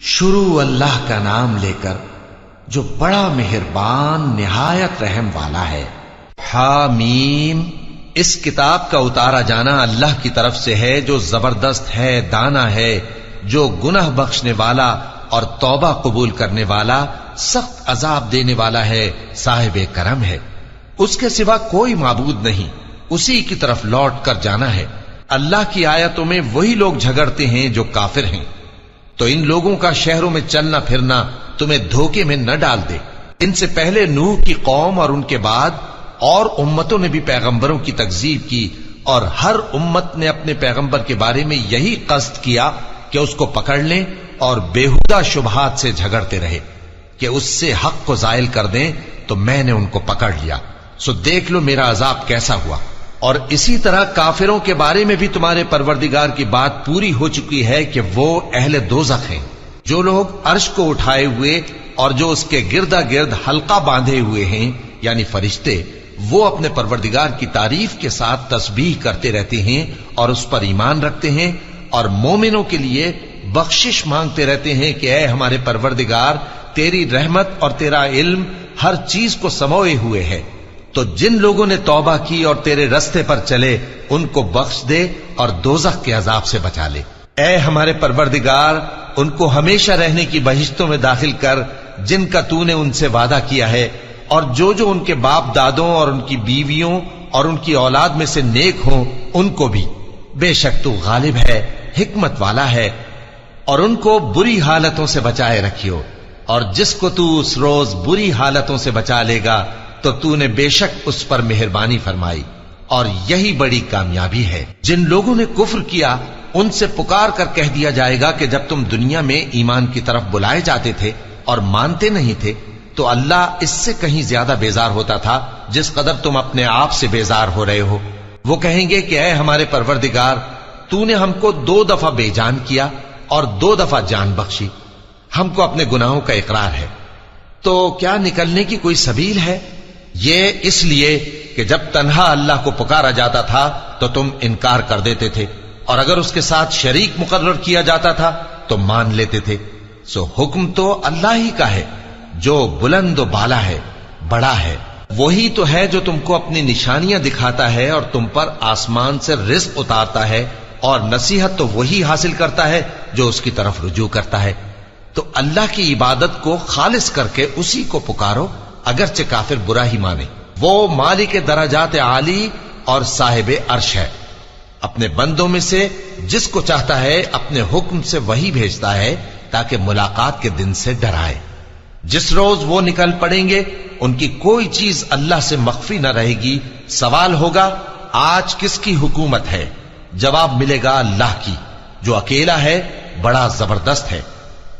शुरू अल्लाह का नाम लेकर जो बड़ा मेहरबान निहायत रहम वाला है। हामीम, इस किताब का उतारा जाना अल्लाह की तरफ से है जो जबरदस्त है, दाना है, जो गुनाह बख्शने वाला और तौबा कबूल करने वाला, सख्त अजाब देने वाला है, साहिब करम है। उसके सिवा कोई माबूद नहीं, उसी की तरफ लौट कर जाना है। अल्लाह की आयतों में वही लोग झगड़ते हैं जो काफिर हैं, तो इन लोगों का शहरों में चलना फिरना तुम्हें धोखे में न डाल दे। इनसे पहले नूह की कौम और उनके बाद और उम्मतों ने भी पैगंबरों की तकजीब की, और हर उम्मत ने अपने पैगंबर के बारे में यही कस्द किया कि उसको पकड़ लें और बेहुदा शुबहात से झगड़ते रहे कि उससे हक को जायल कर दें, तो मैंने उनको पकड़ लिया। सो देख लो मेरा अजाब कैसा हुआ। और इसी तरह काफिरों के बारे में भी तुम्हारे परवरदिगार की बात पूरी हो चुकी है कि वो अहले दोज़ख हैं। जो लोग अर्श को उठाए हुए और जो उसके गिरदा गिर्द हल्का बांधे हुए हैं, यानी फरिश्ते, वो अपने परवरदिगार की तारीफ के साथ तस्बीह करते रहते हैं और उस पर ईमान रखते हैं, और मोमिनों के लिए बख्शिश मांगते रहते हैं कि ऐ हमारे परवरदिगार, तेरी रहमत और तेरा इल्म हर चीज को समोए हुए है। तो जिन लोगों ने तौबा की और तेरे रस्ते पर चले, उनको बख्श दे और दोज़ख के अजाब से बचा ले। ऐ हमारे परवरदिगार, उनको हमेशा रहने की बहिश्तों में दाखिल कर जिनका तूने उनसे वादा किया है, और जो जो उनके बाप दादों और उनकी बीवियों और उनकी औलाद में से नेक हों, उनको भी। बेशक तू गालिब है, हिकमत वाला है। और उनको बुरी हालतों से बचाए रखियो, और जिसको तू उस रोज बुरी हालतों से बचा लेगा, तो तूने बेशक उस पर मेहरबानी फरमाई, और यही बड़ी कामयाबी है। जिन लोगों ने कुफ्र किया, उनसे पुकार कर कह दिया जाएगा कि जब तुम दुनिया में ईमान की तरफ बुलाए जाते थे और मानते नहीं थे, तो अल्लाह इससे कहीं ज्यादा बेजार होता था जिस कदर तुम अपने आप से बेजार हो रहे हो। वो कहेंगे कि ऐ हमारे परवरदिगार, तूने हमको 2 दफा बेजान किया और 2 दफा जान बख्शी। हमको अपने गुनाहों का इकरार है, तो क्या निकलने की कोई सबील है? ये इसलिए कि जब तन्हा अल्लाह को पुकारा जाता था तो तुम इनकार कर देते थे, और अगर उसके साथ शरीक मुकर्रर किया जाता था तो मान लेते थे। सो हुक्म तो अल्लाह ही का है जो बुलंद बाला है, बड़ा है। वही तो है जो तुमको अपनी निशानियां दिखाता है और तुम पर आसमान से रिज़्क उतारता है, और नसीहत तो वही हासिल करता है जो उसकी तरफ रुजू करता है। तो अल्लाह की इबादत को खालिस करके उसी को पुकारो, अगरचे काफिर बुरा ही माने। वो मालिक दराजात आली और साहिब अर्श है। अपने बंदों में से जिसको चाहता है अपने हुक्म से वही भेजता है, ताकि मुलाकात के दिन से डराए। जिस रोज वो निकल पड़ेंगे, उनकी कोई चीज अल्लाह से मख्फी न रहेगी। सवाल होगा, आज किसकी हुकूमत है? जवाब मिलेगा अल्लाह की, जो अकेला है, बड़ा जबरदस्त है।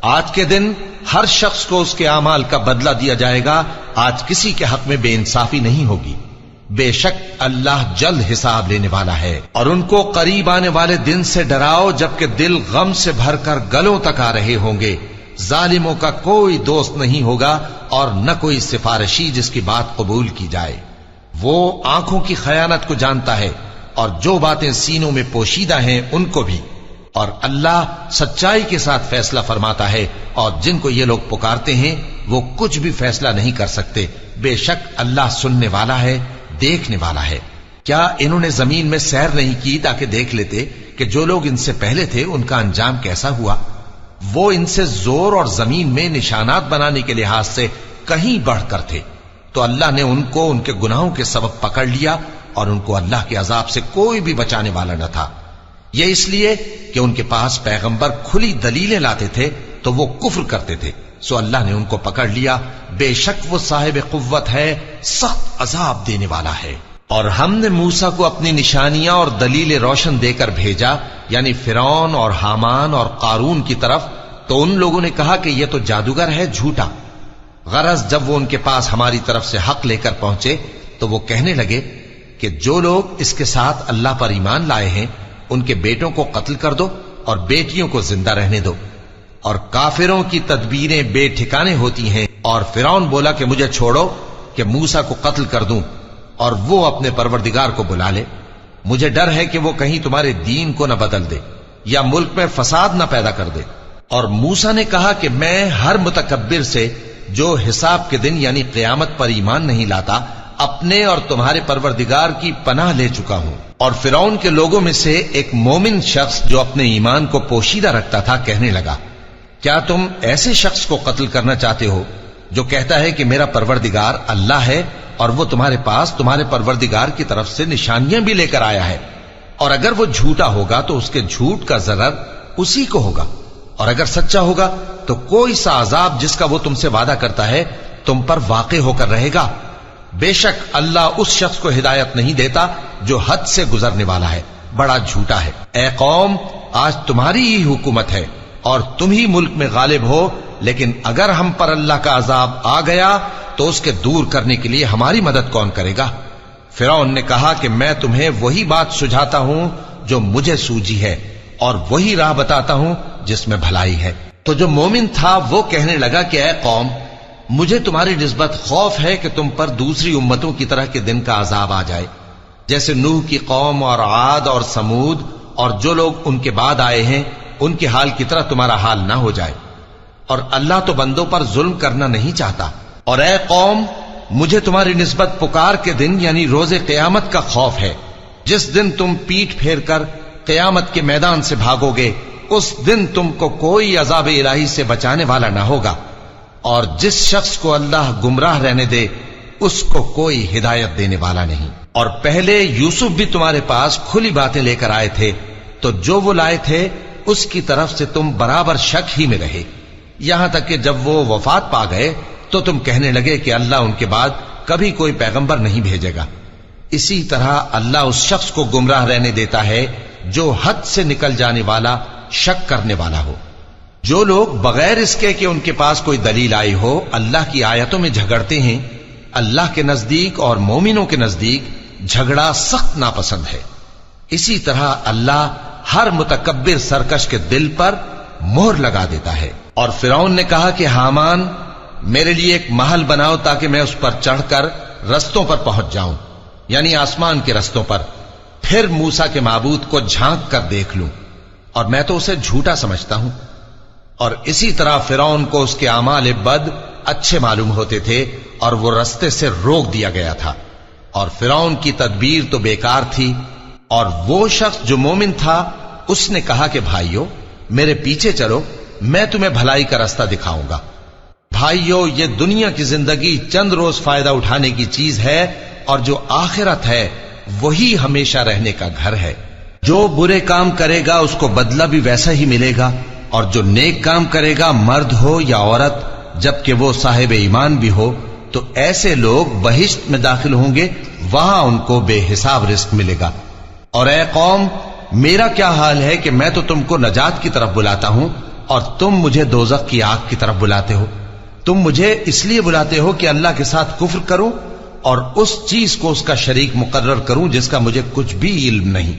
आज के दिन हर शख्स को उसके आमाल का बदला दिया जाएगा। आज किसी के हक में बेइंसाफी नहीं होगी। बेशक अल्लाह जल्द हिसाब लेने वाला है। और उनको करीब आने वाले दिन से डराओ, जबकि दिल गम से भरकर गलों तक आ रहे होंगे। जालिमों का कोई दोस्त नहीं होगा और न कोई सिफारिशी जिसकी बात कबूल की जाए। वो आंखों की खयानत को जानता है, और जो बातें सीनों में पोशीदा हैं उनको भी। और अल्लाह सच्चाई के साथ फैसला फरमाता है, और जिनको ये लोग पुकारते हैं वो कुछ भी फैसला नहीं कर सकते। बेशक अल्लाह सुनने वाला है, देखने वाला है। क्या इन्होंने जमीन में सैर नहीं की ताकि देख लेते कि जो लोग इनसे पहले थे उनका अंजाम कैसा हुआ? वो इनसे जोर और जमीन में निशानात बनाने के लिहाज से कहीं बढ़कर थे, तो अल्लाह ने उनको उनके गुनाहों के सबब पकड़ लिया, और उनको अल्लाह के अजाब से कोई भी बचाने वाला न था। ये इसलिए कि उनके पास पैगंबर खुली दलीलें लाते थे, तो वो कुफ्र करते थे। सो अल्लाह ने उनको पकड़ लिया। बेशक वो साहिब कुव्वत है, सख्त अजाब देने वाला है। और हमने मूसा को अपनी निशानियां और दलीलें रोशन देकर भेजा, यानी फिरौन और हामान और कारून की तरफ। तो उन लोगों ने कहा कि यह तो जादूगर है, झूठा। गरज जब वो उनके पास हमारी तरफ से हक लेकर पहुंचे, तो वो कहने लगे कि जो लोग इसके साथ अल्लाह पर ईमान लाए हैं, उनके बेटों को कत्ल कर दो और बेटियों को जिंदा रहने दो। और काफिरों की तदबीरें बेठिकाने होती हैं। और फिरौन बोला कि मुझे छोड़ो कि मूसा को कत्ल कर दूं और वो अपने परवरदिगार को बुला ले। मुझे डर है कि वो कहीं तुम्हारे दीन को न बदल दे या मुल्क में फसाद न पैदा कर दे। اور موسیٰ نے کہا کہ میں ہر متکبر سے جو حساب کے دن یعنی قیامت پر ایمان نہیں لاتا اپنے اور تمہارے پروردگار کی پناہ لے چکا ہوں۔ اور فرعون کے لوگوں میں سے ایک مومن شخص جو اپنے ایمان کو پوشیدہ رکھتا تھا کہنے لگا، کیا تم ایسے شخص کو قتل کرنا چاہتے ہو جو کہتا ہے کہ میرا پروردگار اللہ ہے اور وہ تمہارے پاس تمہارے پروردگار کی طرف سے نشانیاں بھی لے کر آیا ہے، اور اگر وہ جھوٹا ہوگا تو اس کے جھوٹ کا ضرر اسی کو ہوگا، اور اگر سچا ہوگا تو کوئی سا عذاب جس کا وہ تم سے وعدہ کرتا ہے تم پر واقع ہو کر رہے گا۔ بے شک اللہ اس شخص کو ہدایت نہیں دیتا جو حد سے گزرنے والا ہے، بڑا جھوٹا ہے۔ اے قوم، آج تمہاری ہی حکومت ہے اور تم ہی ملک میں غالب ہو، لیکن اگر ہم پر اللہ کا عذاب آ گیا تو اس کے دور کرنے کے لیے ہماری مدد کون کرے گا؟ فرعون نے کہا کہ میں تمہیں وہی بات سجھاتا ہوں جو مجھے سوجی ہے اور وہی راہ بتاتا ہوں جس میں بھلائی ہے۔ تو جو مومن تھا وہ کہنے لگا کہ اے قوم، مجھے تمہاری نسبت خوف ہے کہ تم پر دوسری امتوں کی طرح کے دن کا عذاب آ جائے، جیسے نوح کی قوم اور عاد اور سمود اور جو لوگ ان کے بعد آئے ہیں ان کے حال کی طرح تمہارا حال نہ ہو جائے، اور اللہ تو بندوں پر ظلم کرنا نہیں چاہتا۔ اور اے قوم، مجھے تمہاری نسبت پکار کے دن یعنی روز قیامت کا خوف ہے، جس دن تم پیٹ پھیر کر قیامت کے میدان سے بھاگو گے، اس دن تم کو کوئی عذاب الہی سے بچانے والا نہ ہوگا، اور جس شخص کو اللہ گمراہ رہنے دے اس کو کوئی ہدایت دینے والا نہیں۔ اور پہلے یوسف بھی تمہارے پاس کھلی باتیں لے کر آئے تھے، تو جو وہ لائے تھے اس کی طرف سے تم برابر شک ہی میں رہے، یہاں تک کہ جب وہ وفات پا گئے تو تم کہنے لگے کہ اللہ ان کے بعد کبھی کوئی پیغمبر نہیں بھیجے گا۔ اسی طرح اللہ اس شخص کو گمراہ رہنے دیتا ہے جو حد سے نکل جانے والا، شک کرنے والا ہو۔ جو لوگ بغیر اس کے کہ ان کے پاس کوئی دلیل آئی ہو اللہ کی آیتوں میں جھگڑتے ہیں، اللہ کے نزدیک اور مومنوں کے نزدیک جھگڑا سخت ناپسند ہے۔ اسی طرح اللہ ہر متکبر سرکش کے دل پر مہر لگا دیتا ہے۔ اور فرعون نے کہا کہ حامان، میرے لیے ایک محل بناؤ تاکہ میں اس پر چڑھ کر رستوں پر پہنچ جاؤں، یعنی آسمان کے رستوں پر، پھر موسیٰ کے معبود کو جھانک کر دیکھ لوں، اور میں تو اسے جھوٹا سمجھتا ہوں۔ اور اسی طرح فرعون کو اس کے اعمال بد اچھے معلوم ہوتے تھے اور وہ رستے سے روک دیا گیا تھا، اور فرعون کی تدبیر تو بیکار تھی۔ اور وہ شخص جو مومن تھا اس نے کہا کہ بھائیو، میرے پیچھے چلو، میں تمہیں بھلائی کا رستہ دکھاؤں گا۔ بھائیو، یہ دنیا کی زندگی چند روز فائدہ اٹھانے کی چیز ہے، اور جو آخرت ہے وہی ہمیشہ رہنے کا گھر ہے۔ جو برے کام کرے گا اس کو بدلہ بھی ویسا ہی ملے گا، اور جو نیک کام کرے گا مرد ہو یا عورت جبکہ وہ صاحب ایمان بھی ہو تو ایسے لوگ بہشت میں داخل ہوں گے، وہاں ان کو بے حساب رزق ملے گا۔ اور اے قوم، میرا کیا حال ہے کہ میں تو تم کو نجات کی طرف بلاتا ہوں اور تم مجھے دوزخ کی آگ کی طرف بلاتے ہو۔ تم مجھے اس لیے بلاتے ہو کہ اللہ کے ساتھ کفر کروں اور اس چیز کو اس کا شریک مقرر کروں جس کا مجھے کچھ بھی علم نہیں،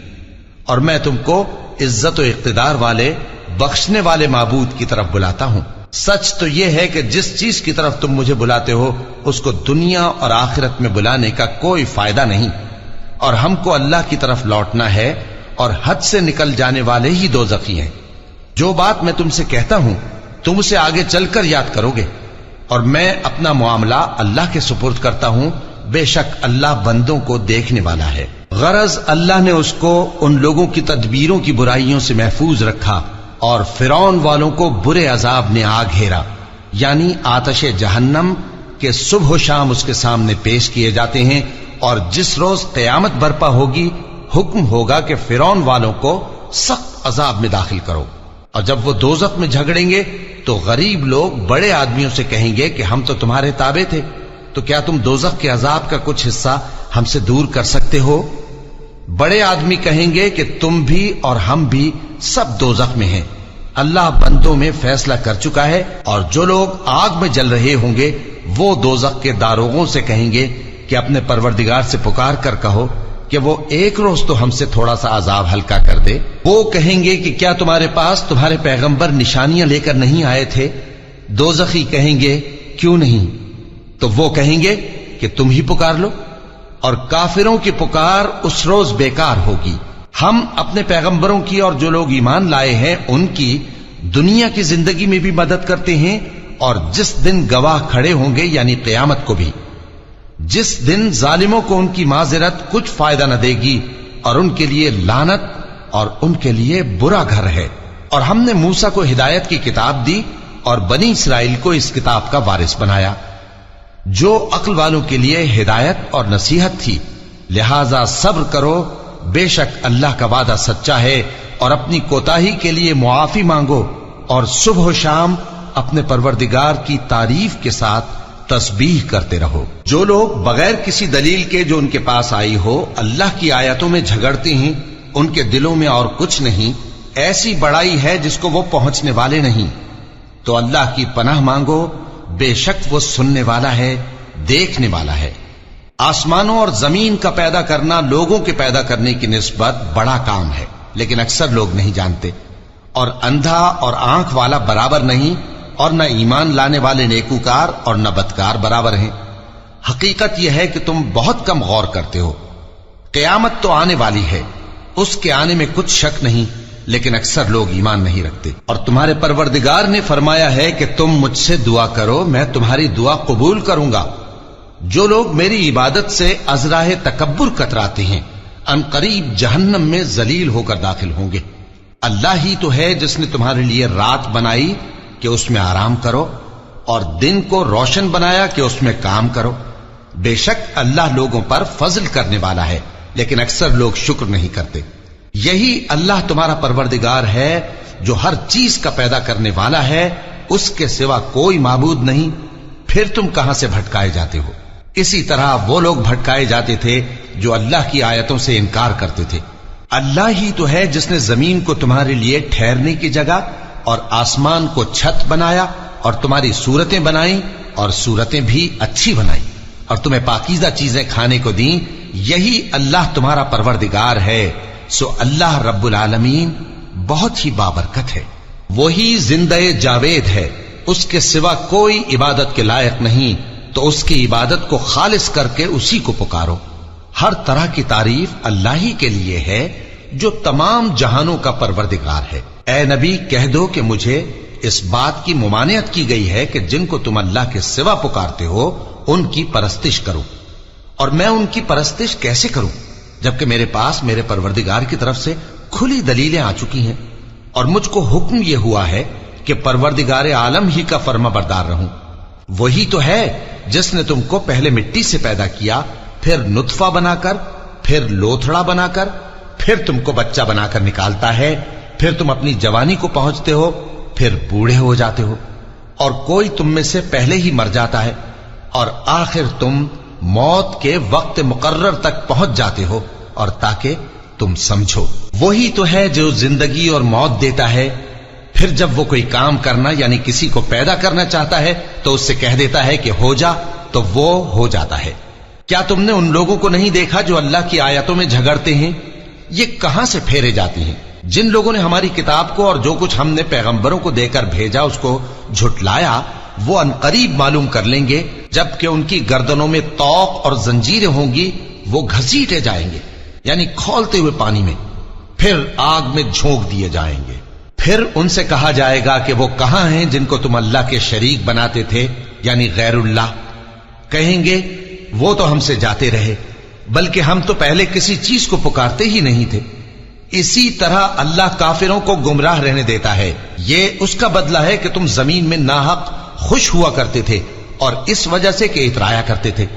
اور میں تم کو عزت و اقتدار والے بخشنے والے معبود کی طرف بلاتا ہوں۔ سچ تو یہ ہے کہ جس چیز کی طرف تم مجھے بلاتے ہو اس کو دنیا اور آخرت میں بلانے کا کوئی فائدہ نہیں، اور ہم کو اللہ کی طرف لوٹنا ہے، اور حد سے نکل جانے والے ہی دوزخی ہیں۔ جو بات میں تم سے کہتا ہوں تم اسے آگے چل کر یاد کرو گے، اور میں اپنا معاملہ اللہ کے سپرد کرتا ہوں، بے شک اللہ بندوں کو دیکھنے والا ہے۔ غرض اللہ نے اس کو ان لوگوں کی تدبیروں کی برائیوں سے محفوظ رکھا، اور فرعون والوں کو برے عذاب نے آ گھیرا، یعنی آتش جہنم کے صبح و شام اس کے سامنے پیش کیے جاتے ہیں، اور جس روز قیامت برپا ہوگی حکم ہوگا کہ فرعون والوں کو سخت عذاب میں داخل کرو۔ اور جب وہ دوزخ میں جھگڑیں گے تو غریب لوگ بڑے آدمیوں سے کہیں گے کہ ہم تو تمہارے تابع تھے، تو کیا تم دوزخ کے عذاب کا کچھ حصہ ہم سے دور کر سکتے ہو؟ بڑے آدمی کہیں گے کہ تم بھی اور ہم بھی سب دوزخ میں ہیں، اللہ بندوں میں فیصلہ کر چکا ہے۔ اور جو لوگ آگ میں جل رہے ہوں گے وہ دوزخ کے داروغوں سے کہیں گے کہ اپنے پروردگار سے پکار کر کہو کہ وہ ایک روز تو ہم سے تھوڑا سا عذاب ہلکا کر دے۔ وہ کہیں گے کہ کیا تمہارے پاس تمہارے پیغمبر نشانیاں لے کر نہیں آئے تھے؟ دوزخی کہیں گے کیوں نہیں؟ تو وہ کہیں گے کہ تم ہی پکار لو، اور کافروں کی پکار اس روز بیکار ہوگی۔ ہم اپنے پیغمبروں کی اور جو لوگ ایمان لائے ہیں ان کی दुनिया की जिंदगी में भी मदद करते हैं और जिस दिन गवाह खड़े होंगे यानी क़यामत को भी, जिस दिन जालिमों को उनकी माजिरत कुछ फायदा न देगी और उनके लिए लानत और उनके लिए बुरा घर है। और हमने मूसा को हिदायत की किताब दी और बनी इसराइल को इस किताब का वारिस बनाया, जो अक्ल वालों के लिए हिदायत और नसीहत थी। लिहाजा सब्र करो, बेशक अल्लाह का वादा सच्चा है, और अपनी कोताही के लिए मुआफी मांगो और सुबह शाम अपने परवरदिगार की तारीफ के साथ तस्बीह करते रहो। जो लोग बगैर किसी दलील के जो उनके पास आई हो अल्लाह की आयतों में झगड़ते हैं, उनके दिलों में और कुछ नहीं, ऐसी बड़ाई है जिसको वो पहुंचने वाले नहीं। तो अल्लाह की पनाह मांगो, बेशक वो सुनने वाला है, देखने वाला है। आसमानों और जमीन का पैदा करना लोगों के पैदा करने की निस्बत बड़ा काम है, लेकिन अक्सर लोग नहीं जानते। और अंधा और आंख वाला बराबर नहीं, और न ईमान लाने वाले नेकूकार और न बदकार बराबर हैं। हकीकत यह है कि तुम बहुत कम गौर करते हो। क़यामत तो आने वाली है, उसके आने में कुछ शक नहीं, लेकिन अक्सर लोग ईमान नहीं रखते। और तुम्हारे परवरदिगार ने फरमाया है कि तुम मुझसे दुआ करो, मैं तुम्हारी दुआ कबूल करूंगा। जो लोग मेरी इबादत से अजराह तकब्बुर कतराते हैं, अनकरीब जहन्नम में जलील होकर दाखिल होंगे। अल्लाह ही तो है जिसने तुम्हारे लिए रात बनाई कि उसमें आराम करो, और दिन को रोशन बनाया कि उसमें काम करो। बेशक अल्लाह लोगों पर फजल करने वाला है, लेकिन अक्सर लोग शुक्र नहीं करते। यही अल्लाह तुम्हारा परवरदिगार है जो हर चीज का पैदा करने वाला है, उसके सिवा कोई माबूद नहीं। फिर तुम कहां से भटकाए जाते हो? इसी तरह वो लोग भटकाए जाते थे जो अल्लाह की आयतों से इनकार करते थे। अल्लाह ही तो है जिसने जमीन को तुम्हारे लिए ठहरने की जगह और आसमान को छत बनाया, और तुम्हारी सूरतें बनाई और सूरतें भी अच्छी बनाई, और तुम्हें पाकीज़ा चीजें खाने को दी। यही अल्लाह तुम्हारा परवरदिगार है। सो अल्लाह रब्बुल आलमीन बहुत ही बाबरकत है। वही जिंदे जावेद है, उसके सिवा कोई इबादत के लायक नहीं, तो उसकी इबादत को खालिस करके उसी को पुकारो। हर तरह की तारीफ अल्लाह ही के लिए है जो तमाम जहानों का परवरदिगार है। ए नबी, कह दो कि मुझे इस बात की मुमानियत की गई है कि जिनको तुम अल्लाह के सिवा पुकारते हो उनकी परस्तिश करो, और मैं उनकी परस्तिश कैसे करूं जबकि मेरे पास मेरे परवरदिगार की तरफ से खुली दलीलें आ चुकी हैं, और मुझको हुक्म यह हुआ है कि परवरदिगार आलम ही का फर्माबरदार रहूं। वही तो है जिसने तुमको पहले मिट्टी से पैदा किया, फिर नुत्फा बनाकर, फिर लोथड़ा बनाकर, फिर तुमको बच्चा बनाकर निकालता है, फिर तुम अपनी जवानी को पहुंचते हो, फिर बूढ़े हो जाते हो, और कोई तुम में से पहले ही मर जाता है, और आखिर तुम मौत के वक्त मुकर्रर तक पहुंच जाते हो। और ताकि तुम समझो, वही तो है जो जिंदगी और मौत देता है। फिर जब वो कोई काम करना यानी किसी को पैदा करना चाहता है तो उससे कह देता है कि हो जा, तो वो हो जाता है। क्या तुमने उन लोगों को नहीं देखा जो अल्लाह की आयतों में झगड़ते हैं? ये कहां से फेरे जाती हैं? जिन लोगों ने हमारी किताब को और जो कुछ हमने पैगंबरों को देकर भेजा उसको झुटलाया, वो अनकरीब मालूम कर लेंगे जबकि उनकी गर्दनों में तौक और जंजीरें होंगी, वो घसीटे जाएंगे यानी खौलते हुए पानी में, फिर आग में झोंक दिए जाएंगे। फिर उनसे कहा जाएगा कि वो कहां हैं जिनको तुम अल्लाह के शरीक बनाते थे यानी गैरुल्लाह। कहेंगे वो तो हमसे जाते रहे, बल्कि हम तो पहले किसी चीज को पुकारते ही नहीं थे। इसी तरह अल्लाह काफिरों को गुमराह रहने देता है। ये उसका बदला है कि तुम जमीन में नाहक खुश हुआ करते थे और इस वजह से कि इतराया करते थे।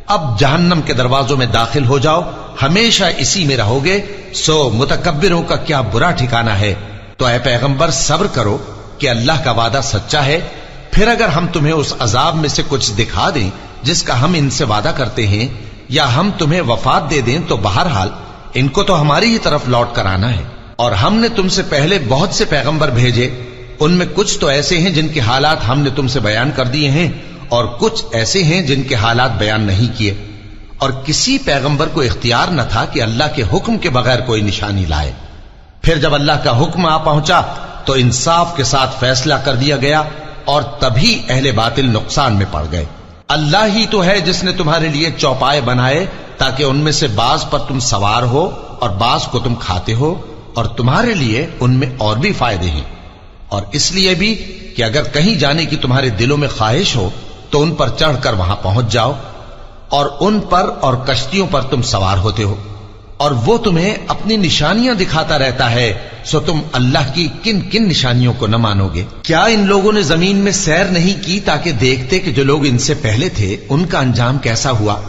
अब जहन्नम के दरवाजों में दाखिल हो जाओ, हमेशा इसी में रहोगे। सो मुतकब्बिरों का क्या बुरा ठिकाना है। तो ऐ पैगंबर, सब्र करो कि अल्लाह का वादा सच्चा है। फिर अगर हम तुम्हें उस अजाब में से कुछ दिखा दें जिसका हम इनसे वादा करते हैं, या हम तुम्हें वफात दे दें, तो बहरहाल इनको तो हमारी ही तरफ लौट कर आना है। और हमने तुमसे पहले बहुत से पैगंबर भेजे, उनमें कुछ तो ऐसे हैं जिनके हालात हमने तुमसे बयान कर दिए हैं, और कुछ ऐसे हैं जिनके हालात बयान नहीं किए। और किसी पैगंबर को इख्तियार न था कि अल्लाह के हुक्म के बगैर कोई निशानी लाए। फिर जब अल्लाह का हुक्म आ पहुंचा तो इंसाफ के साथ फैसला कर दिया गया, और तभी अहले बातिल नुकसान में पड़ गए। अल्लाह ही तो है जिसने तुम्हारे लिए चौपाए बनाए ताकि उनमें से बाज पर तुम सवार हो और बाज को तुम खाते हो, और तुम्हारे लिए उनमें और भी फायदे हैं। اور اس لیے بھی کہ اگر کہیں جانے کی تمہارے دلوں میں خواہش ہو تو ان پر چڑھ کر وہاں پہنچ جاؤ، اور ان پر اور کشتیوں پر تم سوار ہوتے ہو، اور وہ تمہیں اپنی نشانیاں دکھاتا رہتا ہے، سو تم اللہ کی کن کن نشانیوں کو نہ مانو گے؟ کیا ان لوگوں نے زمین میں سیر نہیں کی تاکہ دیکھتے کہ جو لوگ ان سے پہلے تھے ان کا انجام کیسا ہوا،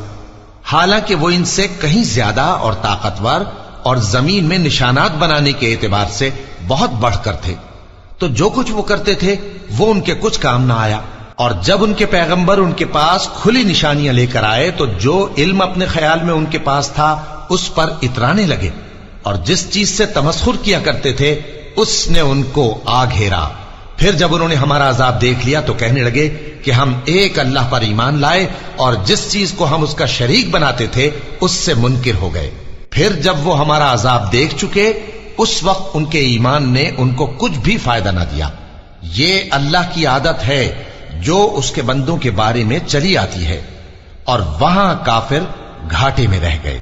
حالانکہ وہ ان سے کہیں زیادہ اور طاقتور اور زمین میں نشانات بنانے کے اعتبار سے بہت بڑھ کر تھے، تو جو کچھ وہ کرتے تھے وہ ان کے کچھ کام نہ آیا۔ اور جب ان کے پیغمبر ان کے پاس کھلی نشانیاں لے کر آئے تو جو علم اپنے خیال میں ان کے پاس تھا اس پر اترانے لگے، اور جس چیز سے تمسخر کیا کرتے تھے اس نے ان کو آ گھیرا۔ پھر جب انہوں نے ہمارا عذاب دیکھ لیا تو کہنے لگے کہ ہم ایک اللہ پر ایمان لائے، اور جس چیز کو ہم اس کا شریک بناتے تھے اس سے منکر ہو گئے۔ پھر جب وہ ہمارا عذاب دیکھ چکے اس وقت ان کے ایمان نے ان کو کچھ بھی فائدہ نہ دیا۔ یہ اللہ کی عادت ہے جو اس کے بندوں کے بارے میں چلی آتی ہے، اور وہاں کافر گھاٹے میں رہ گئے۔